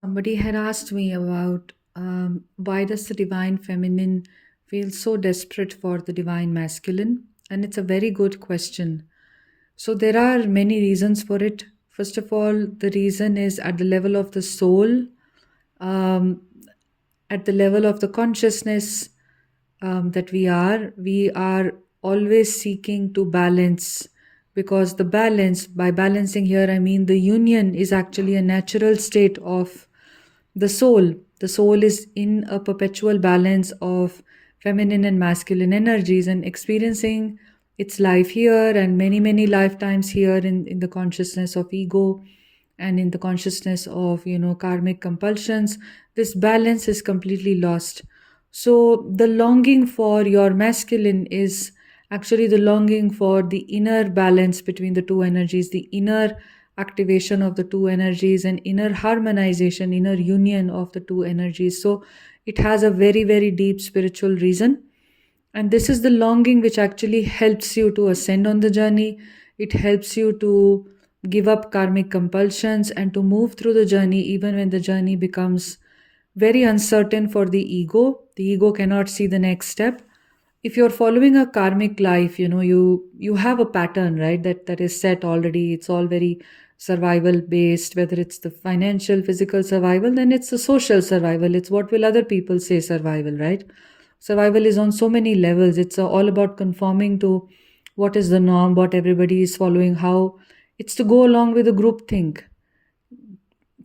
Somebody had asked me about why does the divine feminine feel so desperate for the divine masculine? And it's a very good question. So there are many reasons for it. First of all, the reason is at the level of the soul, um, at the level of the consciousness that we are always seeking to balance, because the balance, by balancing here, I mean the union is actually a natural state of the soul. The soul is in a perpetual balance of feminine and masculine energies and experiencing its life here and many, many lifetimes here in the consciousness of ego and in the consciousness of, karmic compulsions. This balance is completely lost. So the longing for your masculine is actually the longing for the inner balance between the two energies, the inner activation of the two energies and inner harmonization, inner union of the two energies. So it has a very, very deep spiritual reason. And this is the longing which actually helps you to ascend on the journey. It helps you to give up karmic compulsions and to move through the journey even when the journey becomes very uncertain for the ego. The ego cannot see the next step. If you're following a karmic life, you have a pattern, right? That is set already. It's all very survival based, whether it's the financial, physical survival, then it's the social survival. It's what will other people say survival, right? Survival is on so many levels. It's all about conforming to what is the norm, what everybody is following, how it's to go along with the group think.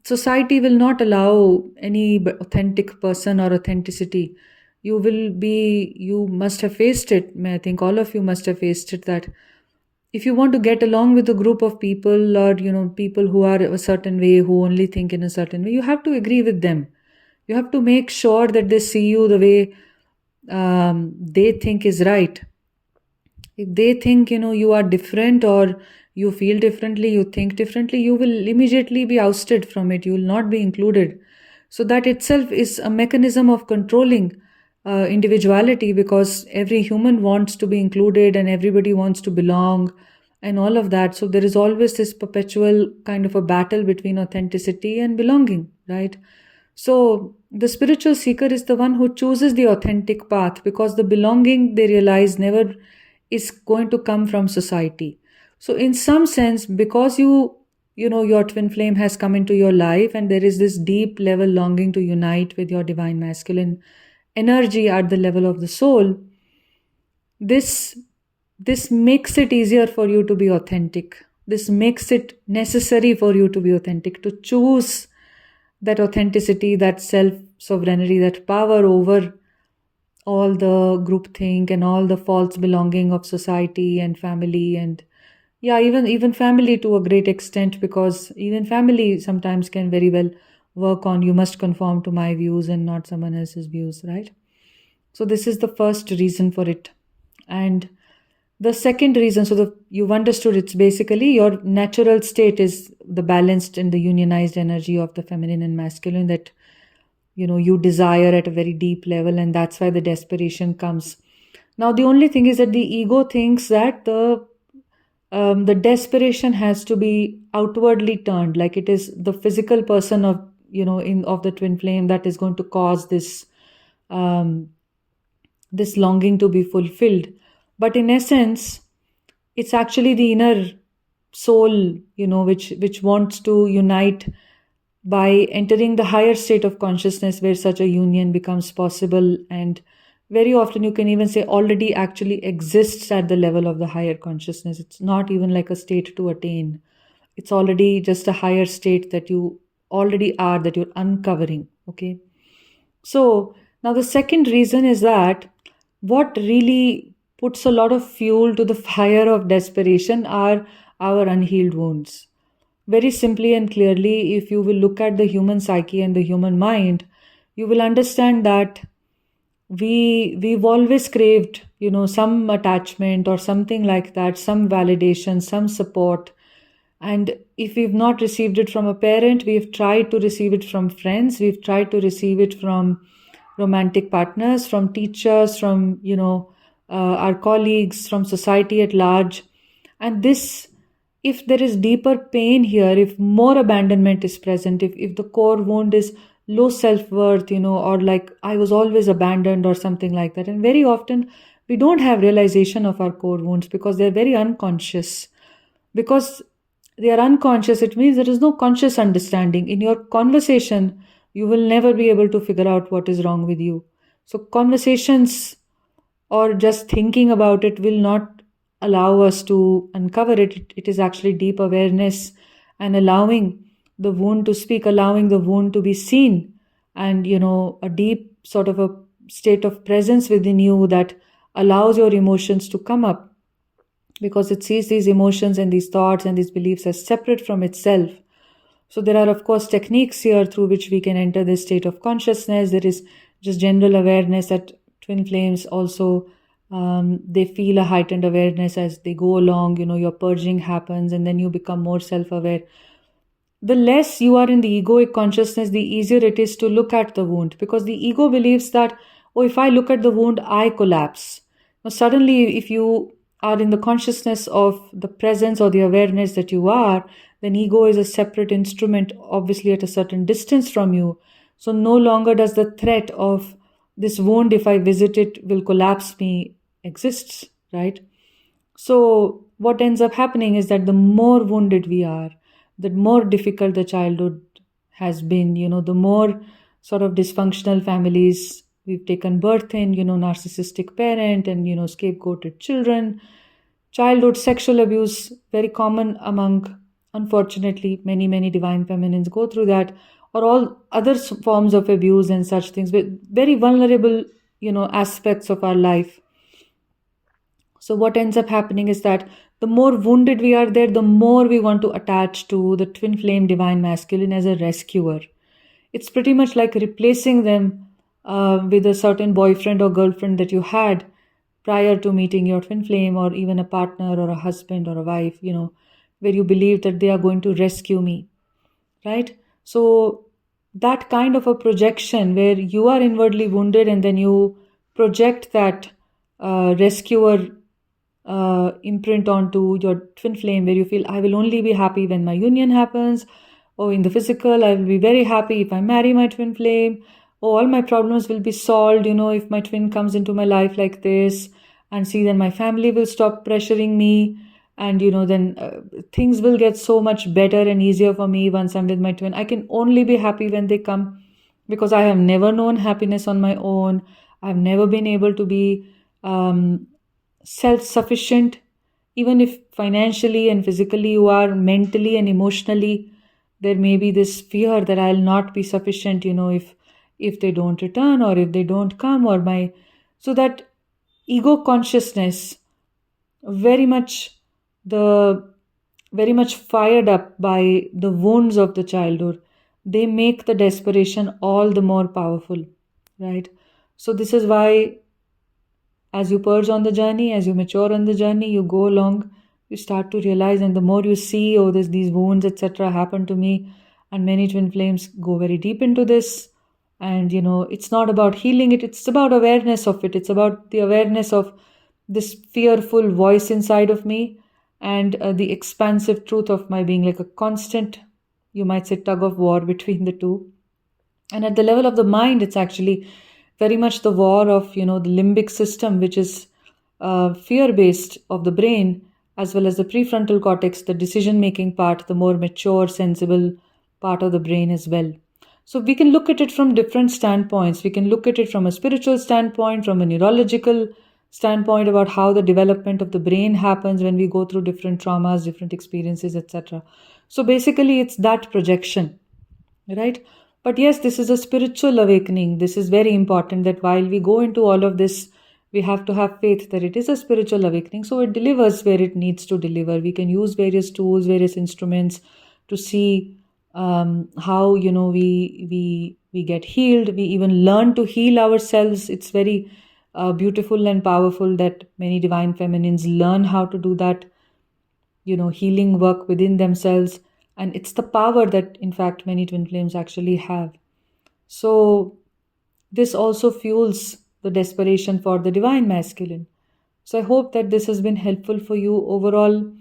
Society will not allow any authentic person or authenticity. You must have faced it. I think all of you must have faced it, that if you want to get along with a group of people, or people who are a certain way, who only think in a certain way, you have to agree with them. You have to make sure that they see you the way they think is right. If they think you are different, or you feel differently, you think differently, you will immediately be ousted from it. You will not be included. So that itself is a mechanism of controlling individuality, because every human wants to be included and everybody wants to belong and all of that. So there is always this perpetual kind of a battle between authenticity and belonging, right? So the spiritual seeker is the one who chooses the authentic path, because the belonging, they realize, never is going to come from society. So in some sense, because your twin flame has come into your life and there is this deep level longing to unite with your divine masculine energy at the level of the soul, this this makes it easier for you to be authentic. This makes it necessary for you to be authentic, to choose that authenticity, that self sovereignty, that power over all the groupthink and all the false belonging of society and family, and yeah, even family to a great extent, because even family sometimes can very well work on, you must conform to my views and not someone else's views, right? So this is the first reason for it. And the second reason, so you've understood, it's basically your natural state is the balanced and the unionized energy of the feminine and masculine that you desire at a very deep level, and that's why the desperation comes. Now the only thing is that the ego thinks that the desperation has to be outwardly turned, like it is the physical person of of the twin flame that is going to cause um, this longing to be fulfilled. But in essence, it's actually the inner soul, which wants to unite by entering the higher state of consciousness, where such a union becomes possible, and very often you can even say already actually exists at the level of the higher consciousness. It's not even like a state to attain. It's already just a higher state that you already are, that you're uncovering. Okay. So now the second reason is that what really puts a lot of fuel to the fire of desperation are our unhealed wounds. Very simply and clearly, if you will look at the human psyche and the human mind, you will understand that we've always craved, some attachment or something like that, some validation, some support. And if we've not received it from a parent, we've tried to receive it from friends, we've tried to receive it from romantic partners, from teachers, from our colleagues, from society at large. And this if there is deeper pain here, if more abandonment is present, if the core wound is low self-worth, or like I was always abandoned or something like that. And very often we don't have realization of our core wounds because they're very unconscious. Because they are unconscious, it means there is no conscious understanding. In your conversation, you will never be able to figure out what is wrong with you. So conversations or just thinking about it will not allow us to uncover it. It is actually deep awareness and allowing the wound to speak, allowing the wound to be seen, and a deep sort of a state of presence within you that allows your emotions to come up, because it sees these emotions and these thoughts and these beliefs as separate from itself. So there are, of course, techniques here through which we can enter this state of consciousness. There is just general awareness that twin flames also, they feel a heightened awareness as they go along. Your purging happens and then you become more self-aware. The less you are in the egoic consciousness, the easier it is to look at the wound, because the ego believes that, oh, if I look at the wound, I collapse. Now, suddenly, if you are in the consciousness of the presence or the awareness that you are, then ego is a separate instrument, obviously at a certain distance from you. So no longer does the threat of this wound, if I visit it, will collapse me, exists, right? So what ends up happening is that the more wounded we are, the more difficult the childhood has been, the more sort of dysfunctional families we've taken birth in, narcissistic parent and, scapegoated children, childhood sexual abuse, very common among, unfortunately, many, many divine feminines go through that, or all other forms of abuse and such things, with very vulnerable, aspects of our life. So what ends up happening is that the more wounded we are there, the more we want to attach to the twin flame divine masculine as a rescuer. It's pretty much like replacing them with a certain boyfriend or girlfriend that you had prior to meeting your twin flame, or even a partner or a husband or a wife, where you believe that they are going to rescue me, right? So that kind of a projection where you are inwardly wounded and then you project that rescuer imprint onto your twin flame, where you feel, I will only be happy when my union happens, or in the physical, I will be very happy if I marry my twin flame, or all my problems will be solved, if my twin comes into my life like this, and see, then my family will stop pressuring me, and then things will get so much better and easier for me once I'm with my twin. I can only be happy when they come, because I have never known happiness on my own. I've never been able to be self-sufficient, even if financially and physically you are, mentally and emotionally there may be this fear that I'll not be sufficient, if they don't return, or if they don't come, or my, so that ego consciousness, very much the very much fired up by the wounds of the childhood, they make the desperation all the more powerful, right? So this is why, as you purge on the journey, as you mature on the journey, you go along, you start to realize, and the more you see, oh, there's these wounds, etc., happen to me, and many twin flames go very deep into this. And it's not about healing it, it's about awareness of it. It's about the awareness of this fearful voice inside of me, and the expansive truth of my being, like a constant, you might say, tug of war between the two. And at the level of the mind, it's actually very much the war of, the limbic system, which is fear based, of the brain, as well as the prefrontal cortex, the decision making part, the more mature, sensible part of the brain as well. So we can look at it from different standpoints. We can look at it from a spiritual standpoint, from a neurological standpoint, about how the development of the brain happens when we go through different traumas, different experiences, etc. So basically, it's that projection, right? But yes, this is a spiritual awakening. This is very important, that while we go into all of this, we have to have faith that it is a spiritual awakening. So it delivers where it needs to deliver. We can use various tools, various instruments to see how we get healed. We even learn to heal ourselves. It's very beautiful and powerful that many divine feminines learn how to do that, healing work within themselves. And it's the power that, in fact, many twin flames actually have. So this also fuels the desperation for the divine masculine. So I hope that this has been helpful for you overall.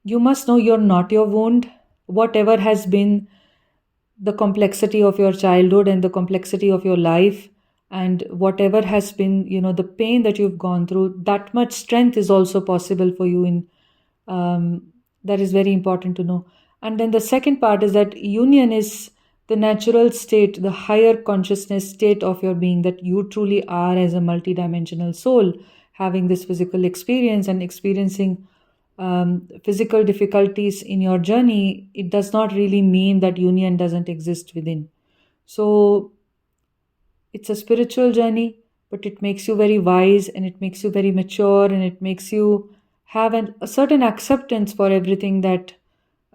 You must know you're not your wound. Whatever has been the complexity of your childhood and the complexity of your life, and whatever has been, the pain that you've gone through, that much strength is also possible for you in that is very important to know. And then the second part is that union is the natural state, the higher consciousness state of your being, that you truly are as a multidimensional soul, having this physical experience and experiencing physical difficulties in your journey. It does not really mean that union doesn't exist within. So it's a spiritual journey, but it makes you very wise, and it makes you very mature, and it makes you have a certain acceptance for everything that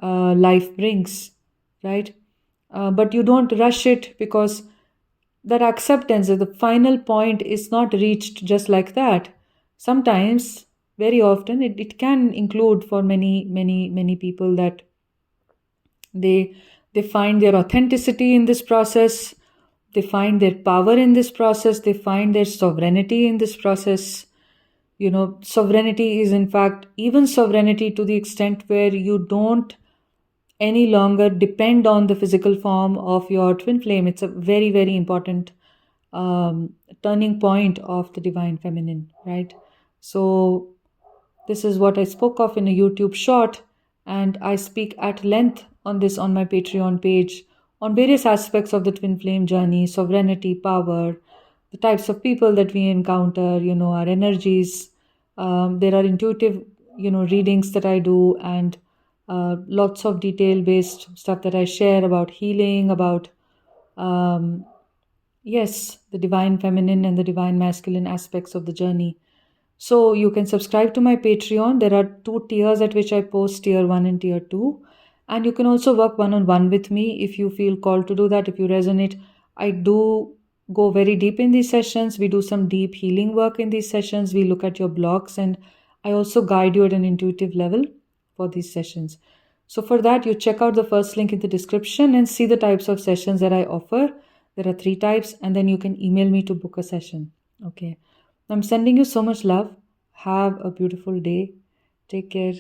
life brings, right? But you don't rush it, because that acceptance, the final point, is not reached just like that. Sometimes, very often, it can include for many people that they they find their authenticity in this process, they find their power in this process, they find their sovereignty in this process. Sovereignty is, in fact, even sovereignty to the extent where you don't any longer depend on the physical form of your twin flame. It's a very, very important turning point of the divine feminine, right? So this is what I spoke of in a YouTube short, and I speak at length on this on my Patreon page on various aspects of the twin flame journey: sovereignty, power, the types of people that we encounter, our energies. There are intuitive, readings that I do, and lots of detail based stuff that I share about healing, about um, yes, the divine feminine and the divine masculine aspects of the journey. So you can subscribe to my Patreon. There are two tiers at which I post, tier 1 and tier 2. And you can also work one on one with me if you feel called to do that, if you resonate. I do go very deep in these sessions. We do some deep healing work in these sessions. We look at your blocks, and I also guide you at an intuitive level for these sessions. So for that, you check out the first link in the description and see the types of sessions that I offer. There are 3 types, and then you can email me to book a session. Okay. I'm sending you so much love. Have a beautiful day. Take care.